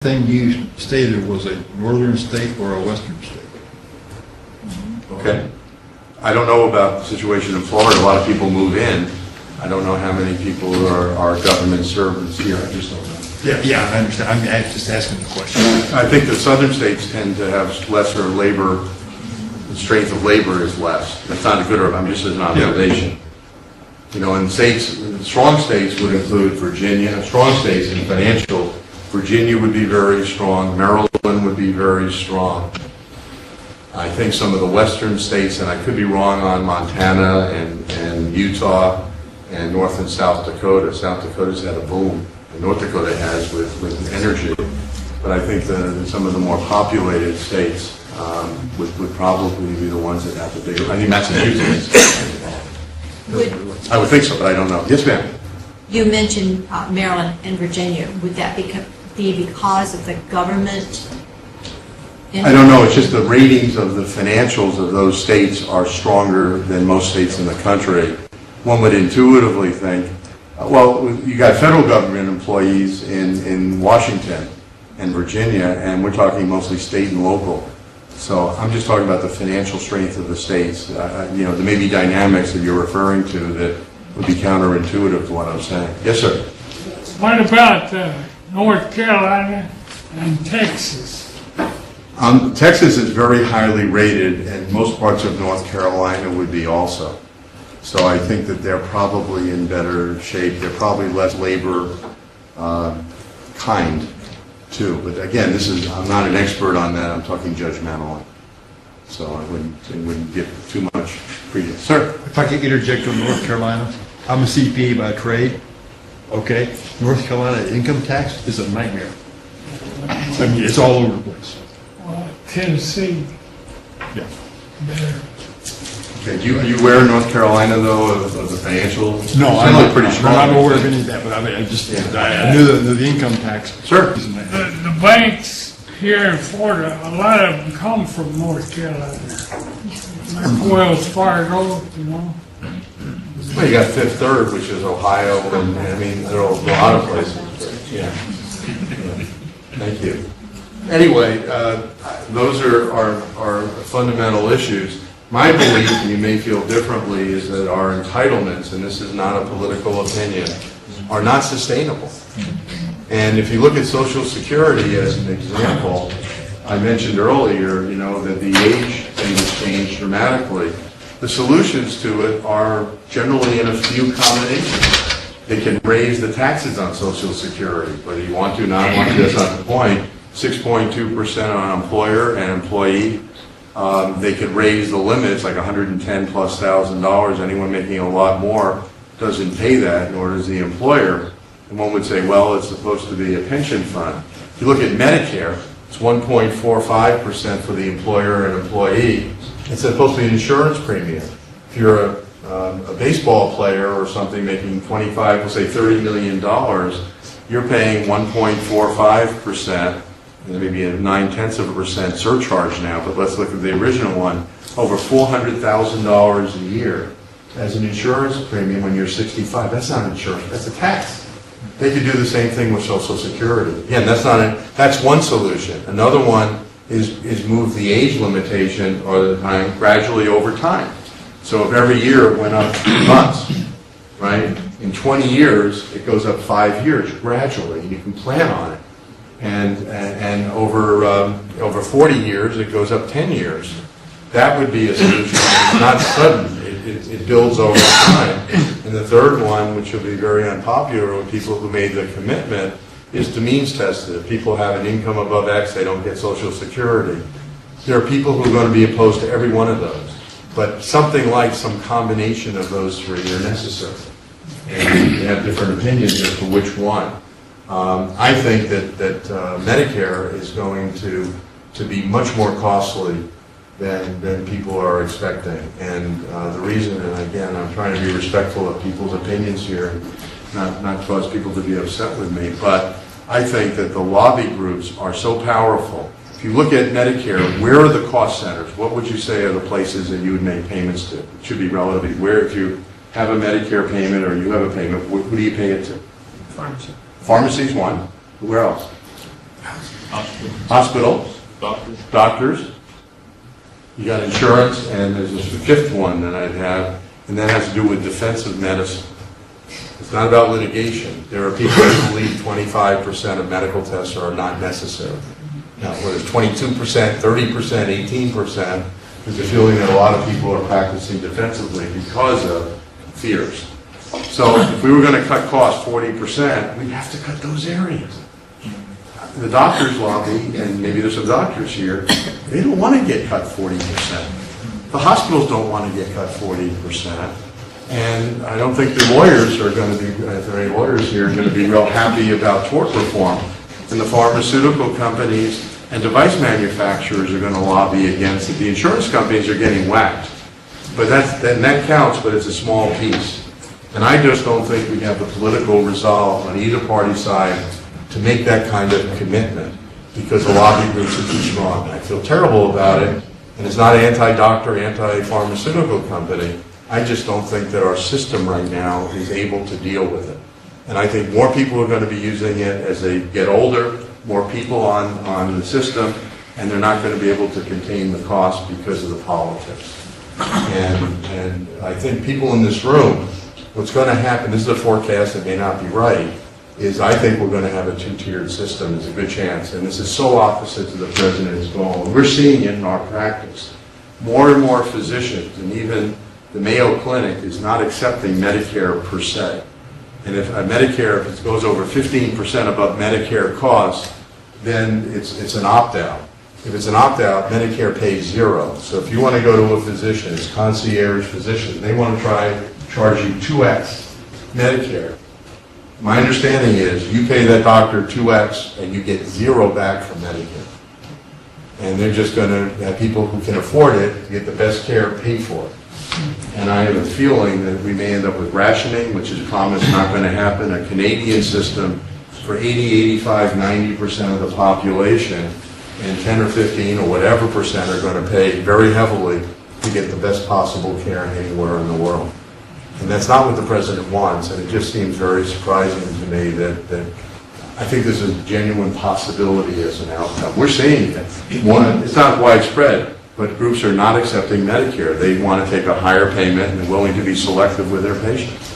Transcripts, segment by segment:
thing you stated was a northern state or a western state. Okay. I don't know about the situation in Florida. A lot of people move in. I don't know how many people are government servants here. I just don't know. Yeah, I understand. I'm just asking the question. I think the southern states tend to have lesser labor. The strength of labor is less. That's not a good, I'm just as an observation. You know, and states, strong states would include Virginia, strong states in financial. Virginia would be very strong. Maryland would be very strong. I think some of the western states, and I could be wrong on Montana and Utah and North and South Dakota. South Dakota's had a boom, and North Dakota has with energy. But I think some of the more populated states would probably be the ones that have the bigger. I think Massachusetts. I would think so, but I don't know. Yes, ma'am. You mentioned Maryland and Virginia. Would that be because of the government? I don't know. It's just the ratings of the financials of those states are stronger than most states in the country. One would intuitively think, well, you got federal government employees in Washington and Virginia, and we're talking mostly state and local. So I'm just talking about the financial strength of the states. You know, there may be dynamics that you're referring to that would be counterintuitive to what I'm saying. Yes, sir. What about North Carolina and Texas? Texas is very highly rated, and most parts of North Carolina would be also. So I think that they're probably in better shape. They're probably less labor kind, too. But again, I'm not an expert on that. I'm talking judgmentally. So I wouldn't give too much credence. Sir? If I could interject on North Carolina, I'm a CPA by trade. Okay, North Carolina income tax is a nightmare. I mean, it's all over the place. Tennessee. Yeah. Better. Okay. Are you aware of North Carolina, though, of the financial? No, I'm not pretty strong. I'm not aware of any of that, but I mean, I knew the income tax. Sure. The banks here in Florida, a lot of them come from North Carolina. Like Wells Fargo, you know. Well, you got Fifth Third, which is Ohio, and I mean, there are a lot of places. But, yeah. Thank you. Anyway, those are fundamental issues. My belief, and you may feel differently, is that our entitlements, and this is not a political opinion, are not sustainable. And if you look at Social Security as an example, I mentioned earlier, you know, that the age thing has changed dramatically. The solutions to it are generally in a few combinations. They can raise the taxes on Social Security, whether you want to or not want to, that's not the point. 6.2% on employer and employee. They could raise the limits like $110,000+. Anyone making a lot more doesn't pay that, nor does the employer. And one would say, well, it's supposed to be a pension fund. If you look at Medicare, it's 1.45% for the employer and employee. It's supposed to be an insurance premium. If you're a baseball player or something making 25, we'll say $30 million, you're paying 1.45%. There may be a 0.9% surcharge now, but let's look at the original one. Over $400,000 a year as an insurance premium when you're 65. That's not insurance, that's a tax. They could do the same thing with Social Security. Again, that's one solution. Another one is move the age limitation or the time gradually over time. So if every year it went up 2 months, right? In 20 years, it goes up 5 years gradually, and you can plan on it. And over 40 years, it goes up 10 years. That would be a solution. It's not sudden. It builds over time. And the third one, which will be very unpopular with people who made the commitment, is to means test it. If people have an income above X, they don't get Social Security. There are people who are going to be opposed to every one of those. But something like some combination of those three are necessary. And you have different opinions as to which one. I think that Medicare is going to be much more costly than people are expecting. And the reason, and again, I'm trying to be respectful of people's opinions here, not cause people to be upset with me, but I think that the lobby groups are so powerful. If you look at Medicare, where are the cost centers? What would you say are the places that you would make payments to? It should be relatively where, if you have a Medicare payment or you have a payment, who do you pay it to? Pharmacy. Pharmacy's one. Where else? Hospital, Doctors. doctors, you got insurance, and there's a fifth one that I'd have, and that has to do with defensive medicine. It's not about litigation. There are people who believe 25% of medical tests are not necessary. Now, whether it's 22%, 30%, 18%, there's a feeling that a lot of people are practicing defensively because of fears. So if we were going to cut costs 40%, we'd have to cut those areas. The doctors lobby, and maybe there's some doctors here, they don't want to get cut 40%. The hospitals don't want to get cut 40%. And I don't think the lawyers are going to be, if there are any lawyers here, are going to be real happy about tort reform. And the pharmaceutical companies and device manufacturers are going to lobby against it. The insurance companies are getting whacked. But that counts, but it's a small piece. And I just don't think we have the political resolve on either party side to make that kind of commitment because the lobby groups are too strong. I feel terrible about it, and it's not anti-doctor, anti-pharmaceutical company. I just don't think that our system right now is able to deal with it. And I think more people are going to be using it as they get older, more people on the system, and they're not going to be able to contain the cost because of the politics. And I think people in this room, what's going to happen, this is a forecast that may not be right, is I think we're going to have a two-tiered system. There's a good chance. And this is so opposite to the president's goal. And we're seeing it in our practice. More and more physicians, and even the Mayo Clinic, is not accepting Medicare per se. And if Medicare, if it goes over 15% above Medicare costs, then it's an opt-out. If it's an opt-out, Medicare pays zero. So if you want to go to a physician, it's concierge physician, they want to charge you 2x Medicare. My understanding is you pay that doctor 2x and you get zero back from Medicare. And they're just going to have people who can afford it to get the best care pay for it. And I have a feeling that we may end up with rationing, which is promised not going to happen, a Canadian system for 80, 85, 90% of the population, and 10 or 15 or whatever percent are going to pay very heavily to get the best possible care anywhere in the world. And that's not what the president wants, and it just seems very surprising to me that I think there's a genuine possibility as an outcome. We're seeing it. It's not widespread, but groups are not accepting Medicare. They want to take a higher payment and they're willing to be selective with their patients.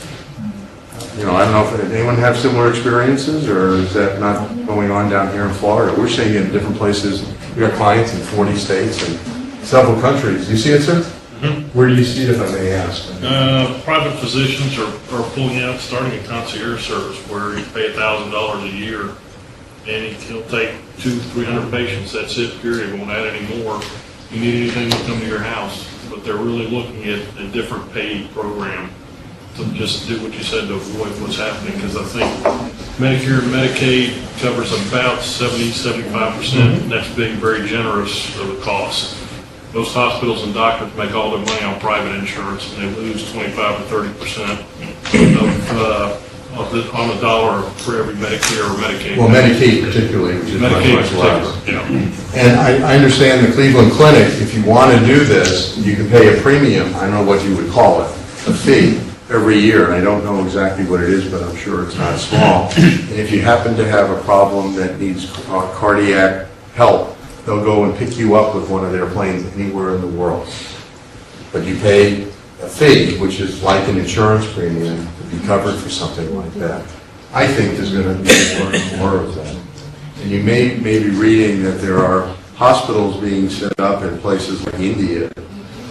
You know, I don't know if anyone have similar experiences, or is that not going on down here in Florida? We're seeing it in different places. We got clients in 40 states and several countries. Do you see it, sir? Mm-hmm. Where do you see it, if I may ask? Private physicians are pulling out, starting a concierge service where you pay $1,000 a year, and he'll take 200-300 patients. That's it, period. Won't add any more. You need anything, they'll come to your house. But they're really looking at a different paid program to just do what you said to avoid what's happening. Because I think Medicare and Medicaid covers about 70-75%. That's being very generous of the cost. Most hospitals and doctors make all their money on private insurance, and they lose 25 to 30% on the dollar for every Medicare or Medicaid. Well, Medicaid particularly, which is Medicaid much less. yeah. And I understand the Cleveland Clinic, if you want to do this, you can pay a premium, I don't know what you would call it, a fee every year. And I don't know exactly what it is, but I'm sure it's not small. And if you happen to have a problem that needs cardiac help, they'll go and pick you up with one of their planes anywhere in the world. But you pay a fee, which is like an insurance premium, to be covered for something like that. I think there's going to be more and more of that. And you may be reading that there are hospitals being set up in places like India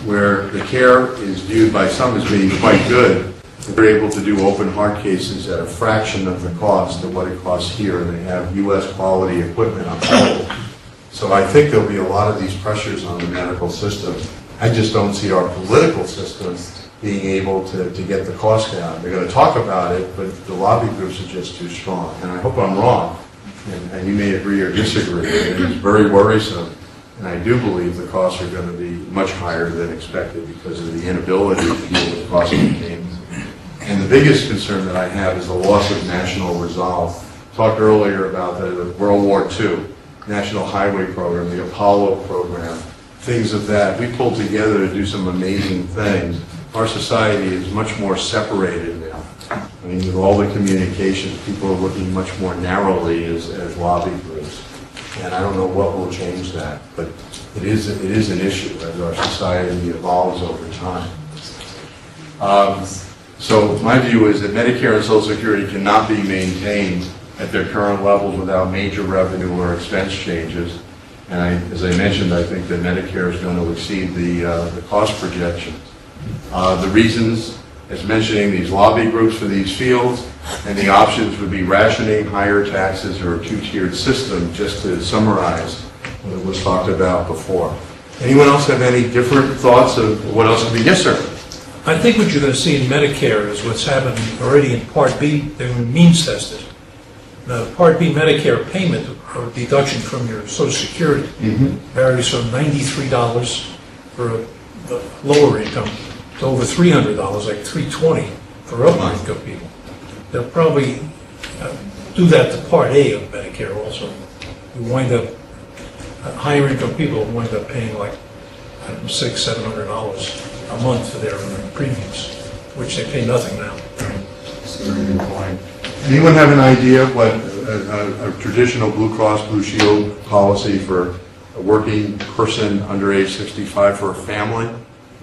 where the care is viewed by some as being quite good. They're able to do open heart cases at a fraction of the cost of what it costs here, and they have U.S. quality equipment on told. So I think there'll be a lot of these pressures on the medical system. I just don't see our political system being able to get the cost down. They're going to talk about it, but the lobby groups are just too strong. And I hope I'm wrong, and you may agree or disagree, but it is very worrisome. And I do believe the costs are going to be much higher than expected because of the inability to deal with cost containment. And the biggest concern that I have is the loss of national resolve. Talked earlier about the World War II. National Highway Program, the Apollo program, things of that. We pulled together to do some amazing things. Our society is much more separated now. I mean, with all the communications, people are looking much more narrowly as lobby groups. And I don't know what will change that, but it is an issue as our society evolves over time. So my view is that Medicare and Social Security cannot be maintained at their current levels without major revenue or expense changes. And as I mentioned, I think that Medicare is going to exceed the cost projections. The reasons, as mentioning these lobby groups for these fields, and the options would be rationing, higher taxes, or a two-tiered system, just to summarize what was talked about before. Anyone else have any different thoughts of what else would be? Yes, sir. I think what you're going to see in Medicare is what's happened already in Part B. They were means tested. The Part B Medicare payment or deduction from your Social Security varies from $93 for a lower income to over $300, like $320 for upper income people. They'll probably do that to Part A of Medicare also. You wind up, higher income people wind up paying like $600-700 a month for their premiums, which they pay nothing now. Very good point. Anyone have an idea of what a traditional Blue Cross Blue Shield policy for a working person under age 65 for a family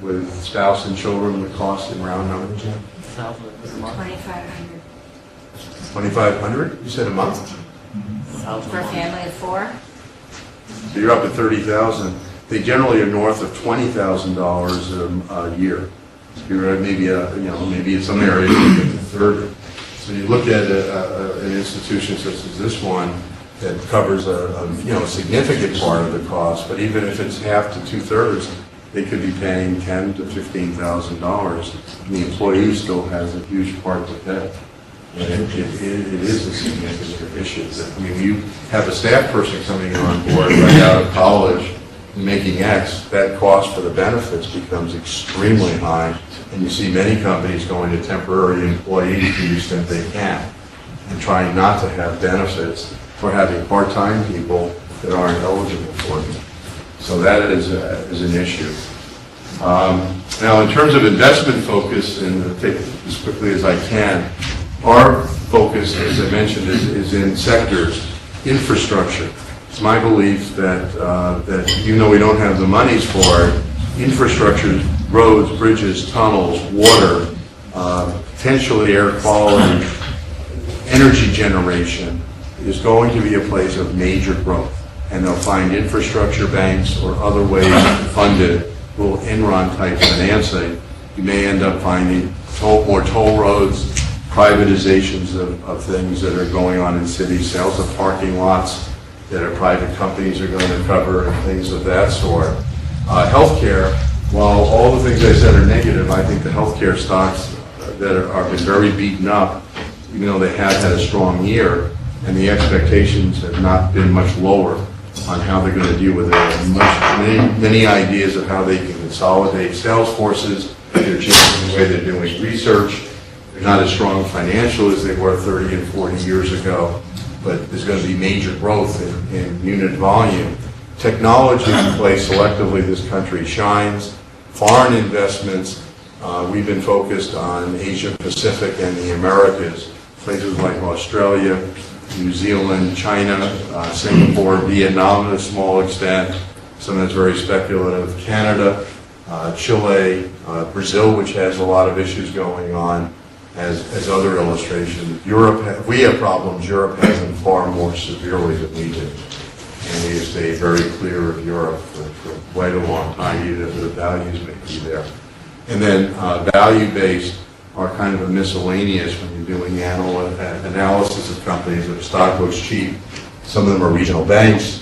with spouse and children would cost in round numbers? 2,500 $2,500? You said a month? for a family of 4. So you're up at $30,000. They generally are north of $20,000 a year. You're at maybe in some areas $30,000. So you look at an institution such as this one that covers a significant part of the cost, but even if it's half to 2/3, they could be paying $10,000 to $15,000. And the employee still has a huge part to pay. And it is a significant issue. I mean, you have a staff person coming on board right out of college making X, that cost for the benefits becomes extremely high. And you see many companies going to temporary employees to the extent they can and trying not to have benefits for having part-time people that aren't eligible for them. So that is an issue. Now, in terms of investment focus, and I'll take it as quickly as I can, our focus, as I mentioned, is in sectors, infrastructure. It's my belief that even though we don't have the monies for it, infrastructure, roads, bridges, tunnels, water, potentially air quality, energy generation is going to be a place of major growth. And they'll find infrastructure banks or other ways to fund it, little Enron type financing. You may end up finding more toll roads, privatizations of things that are going on in cities, sales of parking lots that our private companies are going to cover and things of that sort. Healthcare, while all the things I said are negative, I think the healthcare stocks that are been very beaten up, even though they have had a strong year, and the expectations have not been much lower on how they're going to deal with it. Many ideas of how they can consolidate sales forces. They're changing the way they're doing research. They're not as strong financial as they were 30 and 40 years ago, but there's going to be major growth in unit volume. Technology in place selectively, this country shines. Foreign investments, we've been focused on Asia Pacific and the Americas, places like Australia, New Zealand, China, Singapore, Vietnam to a small extent, some that's very speculative, Canada, Chile, Brazil, which has a lot of issues going on, as other illustrations. Europe, we have problems, Europe has them far more severely than we do. And we have stayed very clear of Europe for quite a long time, even if the values may be there. And then value-based are kind of a miscellaneous when you're doing analysis of companies. If stock looks cheap, some of them are regional banks,